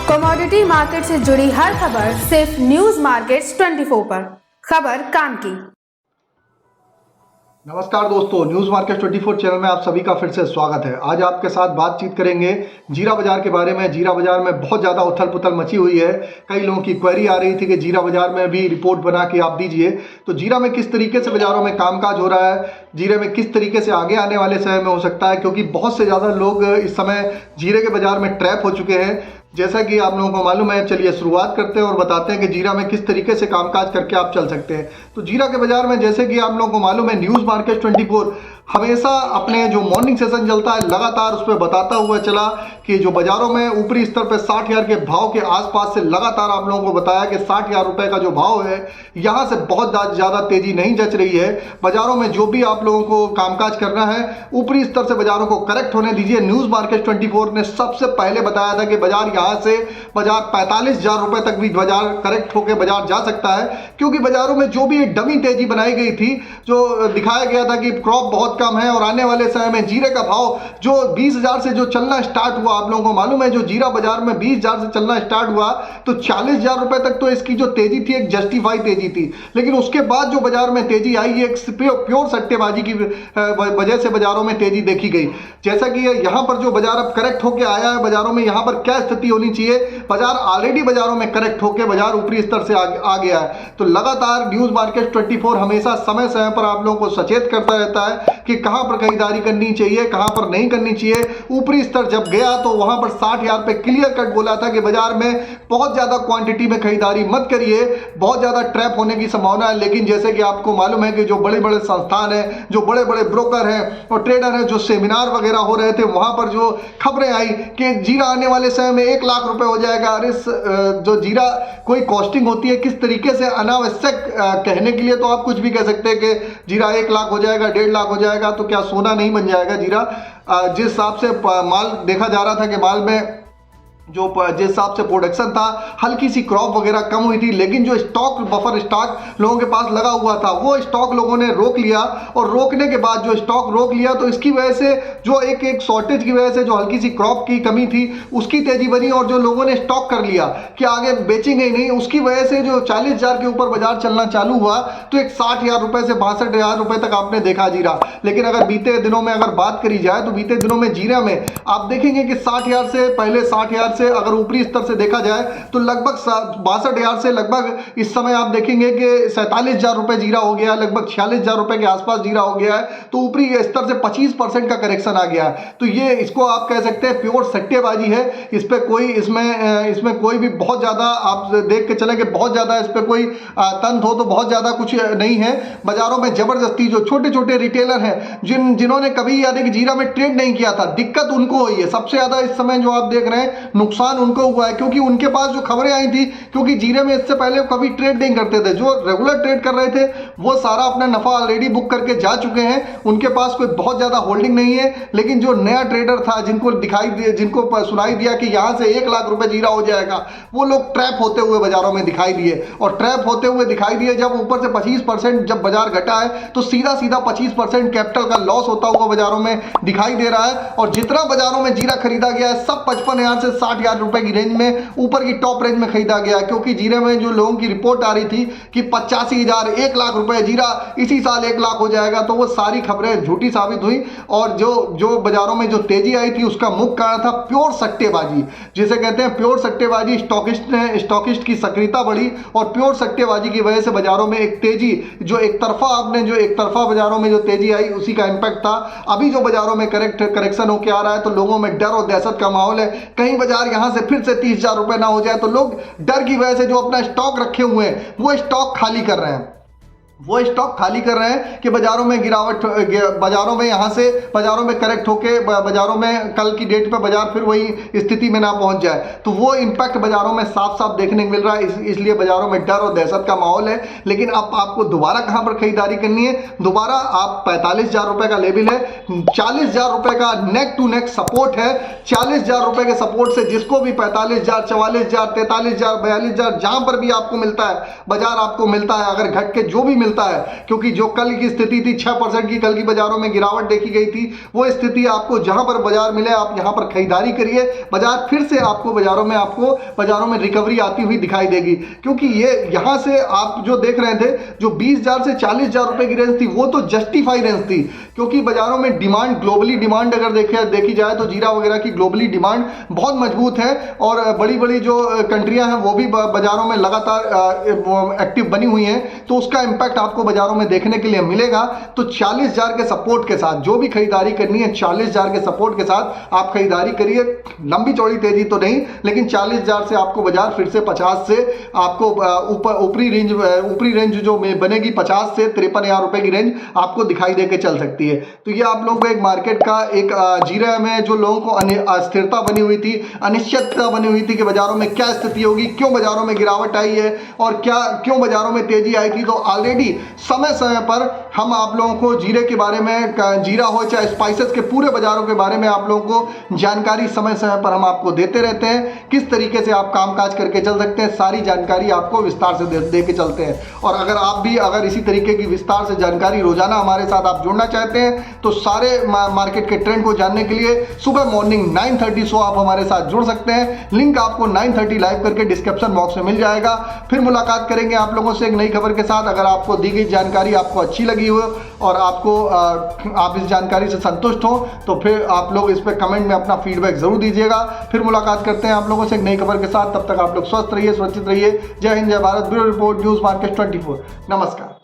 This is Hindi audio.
कमोडिटी मार्केट से जुड़ी हर खबर सिर्फ न्यूज मार्केट्स 24 पर। खबर काम की। नमस्कार दोस्तों, न्यूज़ मार्केट 24 चैनल में आप सभी का फिर से स्वागत है। आज आपके साथ बातचीत करेंगे जीरा बाजार के बारे में। जीरा बाजार में बहुत ज़्यादा उथल पुथल मची हुई है। कई लोगों की क्वेरी आ रही थी कि जीरा बाजार में भी रिपोर्ट बना के आप दीजिए। तो जीरा में किस तरीके से बाजारों में कामकाज हो रहा है, जीरे में किस तरीके से आगे आने वाले समय में हो सकता है, क्योंकि बहुत से ज़्यादा लोग इस समय जीरे के बाजार में ट्रैप हो चुके हैं। जैसा कि आप लोगों को मालूम है, चलिए शुरुआत करते हैं और बताते हैं कि जीरा में किस तरीके से कामकाज करके आप चल सकते हैं। तो जीरा के बाजार में जैसे कि आप लोगों को मालूम है, न्यूज़ मार्केट 24 हमेशा अपने जो मॉर्निंग सेशन चलता है लगातार उस पर बताता हुआ चला कि जो बाजारों में ऊपरी स्तर पर 60,000 के भाव के आसपास से लगातार आप लोगों को बताया कि 60,000 रुपए का जो भाव है, यहाँ से बहुत ज़्यादा तेजी नहीं जच रही है। बाजारों में जो भी आप लोगों को कामकाज करना है, ऊपरी स्तर से बाजारों को करेक्ट होने दीजिए। न्यूज़ मार्केट 24 ने सबसे पहले बताया था कि बाजार यहाँ से बाजार 45,000 रुपए तक भी बाजार करेक्ट होकर बाजार जा सकता है, क्योंकि बाजारों में जो भी डमी तेजी बनाई गई थी, जो दिखाया गया था कि क्रॉप बहुत कम है और आने वाले समय में जीरे का भाव जो 20,000 से जो चलना स्टार्ट हुआ, आप लोगों को मालूम है जो जीरा बाजार में 20,000 से चलना स्टार्ट हुआ तो 40,000 रुपए तक तो इसकी जो तेजी थी एक जस्टिफाई तेजी थी। लेकिन उसके बाद जो बाजार में तेजी आई, एक प्योर सट्टेबाजी की वजह से बाजारों में तेजी देखी गई। जैसा कि यहाँ पर जो बाजार अब करेक्ट होकर आया है, बाजारों में यहाँ पर क्या स्थिति होनी चाहिए, बाजार ऑलरेडी बाजारों में करेक्ट होकर बाजार ऊपरी स्तर से आ गया है। तो लगातार न्यूज़ मार्केट 24 हमेशा समय समय पर आप लोगों को सचेत करता रहता है कि कहां पर खरीदारी करनी चाहिए, कहां पर नहीं करनी चाहिए। ऊपरी स्तर जब गया तो वहां पर 60,000 पे क्लियर कट बोला था कि बाजार में बहुत ज्यादा क्वांटिटी में खरीदारी मत करिए, बहुत ज्यादा ट्रैप होने की संभावना है। लेकिन जैसे कि आपको मालूम है कि जो बड़े बड़े संस्थान हैं, जो बड़े बड़े ब्रोकर हैं और ट्रेडर हैं, जो सेमिनार वगैरह हो रहे थे, वहां पर जो खबरें आई कि जीरा आने वाले समय में 1 लाख रुपए हो जाएगा। अरे जो जीरा कोई कॉस्टिंग होती है किस तरीके से अनावश्यक कहने के लिए तो आप कुछ भी कह सकते हैं कि जीरा 1 लाख हो जाएगा, 1.5 लाख हो जाएगा, तो क्या सोना नहीं बन जाएगा जीरा। जिस हिसाब से माल देखा जा रहा था कि माल में जो जिस हिसाब से प्रोडक्शन था, हल्की सी क्रॉप वगैरह कम हुई थी, लेकिन जो स्टॉक बफर स्टॉक लोगों के पास लगा हुआ था वो स्टॉक लोगों ने रोक लिया। और रोकने के बाद जो स्टॉक रोक लिया तो इसकी वजह से जो एक शॉर्टेज की वजह से जो हल्की सी क्रॉप की कमी थी उसकी तेजी बनी, और जो लोगों ने स्टॉक कर लिया कि आगे बेचेंगे ही नहीं, उसकी वजह से जो 40,000 के ऊपर बाजार चलना चालू हुआ तो एक 60,000 रुपए से 62,000 रुपए तक आपने देखा जीरा। लेकिन अगर बीते दिनों में अगर बात करी जाए तो बीते दिनों में जीरा में आप देखेंगे कि 60,000 से पहले 60,000 से अगर ऊपरी स्तर से देखा जाए तो लगभग 62,000 से लगभग इस समय आप देखेंगे कि 47,000 रुपए जीरा हो गया, लगभग 46,000 रुपए के आसपास जीरा हो गया है। तो ऊपरी स्तर से 25% का करेक्शन आ गया है। तो ये इसको आप कह सकते हैं प्योर सट्टेबाजी है। इस पे कोई इसमें कोई भी बहुत ज्यादा आप देख के चले कि बहुत ज्यादा इस पे कोई तंत्र हो तो बहुत ज्यादा कुछ नहीं है। बाजारों में जबरदस्ती जो छोटे छोटे रिटेलर हैं जिन्होंने कभी यानी कि जीरा में ट्रेड नहीं किया था, दिक्कत उनको हुई है। सबसे ज्यादा इस समय जो आप देख रहे हैं नुकसान उनको हुआ है, क्योंकि उनके पास जो खबरें आई थी, क्योंकि जीरे में इससे पहले कभी ट्रेड नहीं करते थे, जो रेगुलर ट्रेड कर रहे थे वो सारा अपना नफा ऑलरेडी बुक करके जा चुके हैं, उनके पास कोई बहुत ज्यादा होल्डिंग नहीं है। लेकिन जो नया ट्रेडर था जिनको सुनाई दिया कि यहां से 1 लाख रुपए जीरा हो जाएगा, वो लोग ट्रैप होते हुए बाजारों में दिखाई दिए। और ट्रैप होते हुए दिखाई दिए जब ऊपर से 25% जब बाजार घटा है तो सीधा 25% कैपिटल का लॉस होता हुआ बाजारों में दिखाई दे रहा है। और जितना बाजारों में जीरा खरीदा गया है सब 55,000 से 60,000 रुपए की रेंज में, ऊपर की टॉप रेंज में खरीदा गया, क्योंकि जीरे में जो लोगों की रिपोर्ट आ रही थी कि 85,000 1 लाख रुपए जीरा इसी साल 1 लाख हो जाएगा, तो वो सारी खबरें झूठी साबित हुई। और जो बाजारों में जो तेजी आई थी उसका मुख्य कारण था प्योर सट्टेबाजी, जिसे कहते हैं प्योर सट्टेबाजी। स्टॉकिस्ट की सक्रियता बढ़ी और प्योर सट्टेबाजी की वजह से बाजारों में एक तेजी जो एक तरफा बाजारों में जो तेजी आई उसी का इंपैक्ट था। अभी जो बाजारों में करेक्शन होकर आ रहा है तो लोगों में डर और दहशत का माहौल है। कहीं बाजार यहां से फिर से 30,000 रुपए ना हो जाए तो लोग डर की वजह से जो अपना स्टॉक रखे हुए हैं वो स्टॉक खाली कर रहे हैं। कि बाजारों में गिरावट, बाजारों में यहां से बाजारों में करेक्ट होके बाजारों में कल की डेट पे बाजार फिर वही स्थिति में ना पहुंच जाए, तो वो इंपैक्ट बाजारों में साफ साफ देखने को मिल रहा है। इसलिए बाजारों में डर और दहशत का माहौल है। लेकिन अब आपको दोबारा कहां पर खरीदारी करनी है, दोबारा आप 45,000 रुपए का लेवल है, 40,000 रुपए का नेक टू नेक सपोर्ट है। 40,000 रुपए के सपोर्ट से जिसको भी 45,000, 44,000, 43,000, 42,000 जहां पर भी आपको मिलता है बाजार आपको मिलता है, अगर घट के जो भी मिलता है, क्योंकि जो कल की स्थिति थी 6% की कल की बाजारों में गिरावट देखी गई थी, वो स्थिति आपको जहां पर बाजार मिले आप यहां पर खरीदारी करिए। बाजार फिर से आपको बाजारों में रिकवरी आती हुई दिखाई देगी, क्योंकि ये यहां से आप जो देख रहे थे जो 20,000 से 40,000 रुपए की रेंज थी वो तो जस्टिफाई रेंज थी, क्योंकि बाजारों में डिमांड, ग्लोबली डिमांड अगर देखी जाए तो जीरा वगैरह की ग्लोबली डिमांड बहुत मजबूत है और बड़ी बड़ी जो कंट्रियां हैं वो भी बाजारों में लगातार एक्टिव बनी हुई हैं, तो उसका इंपैक्ट आपको बाजारों में देखने के लिए मिलेगा। तो 40,000 के सपोर्ट के साथ जो भी खरीदारी करनी है 40,000 के सपोर्ट के साथ आप खरीदारी करिए। लंबी चौड़ी तेजी तो नहीं, लेकिन 40,000 से आपको बाजार फिर से 50 से आपको ऊपरी रेंज जो बनेगी 50 से 53,000 रुपए की रेंज आपको दिखाई देके चल सकती है। तो ये आप लोगों को एक मार्केट का एक जीरा में जो लोगों को अस्थिरता बनी हुई थी, अनिश्चितता बनी हुई थी कि बाजारों में क्या स्थिति होगी, क्यों बाजारों में गिरावट आई है और क्यों बाजारों में तेजी आई थी। तो ऑलरेडी समय समय पर हम आप लोगों को जीरे के बारे में, जीरा हो चाहे स्पाइसेस के पूरे बाजारों के बारे में आप लोगों को जानकारी समय समय पर हम आपको देते रहते हैं। किस तरीके से आप कामकाज करके चल सकते हैं सारी जानकारी आपको विस्तार से दे के चलते हैं। और अगर आप भी इसी तरीके की विस्तार से जानकारी रोजाना हमारे साथ आप जुड़ना चाहते हैं तो सारे मार्केट के ट्रेंड को जानने के लिए सुबह मॉर्निंग 9:30 शो आप हमारे साथ जुड़ सकते हैं। लिंक आपको 9:30 लाइव करके डिस्क्रिप्शन बॉक्स में मिल जाएगा। फिर मुलाकात करेंगे आप लोगों से एक नई खबर के साथ। अगर आपको दी गई जानकारी आपको अच्छी लगी हो और आप इस जानकारी से संतुष्ट हो तो फिर आप लोग इस पर कमेंट में अपना फीडबैक जरूर दीजिएगा। फिर मुलाकात करते हैं आप लोगों से एक नई खबर के साथ। तब तक आप लोग स्वस्थ रहिए, सुरक्षित रहिए। जय हिंद, जय Bharat. Bureau report, news market 24। नमस्कार।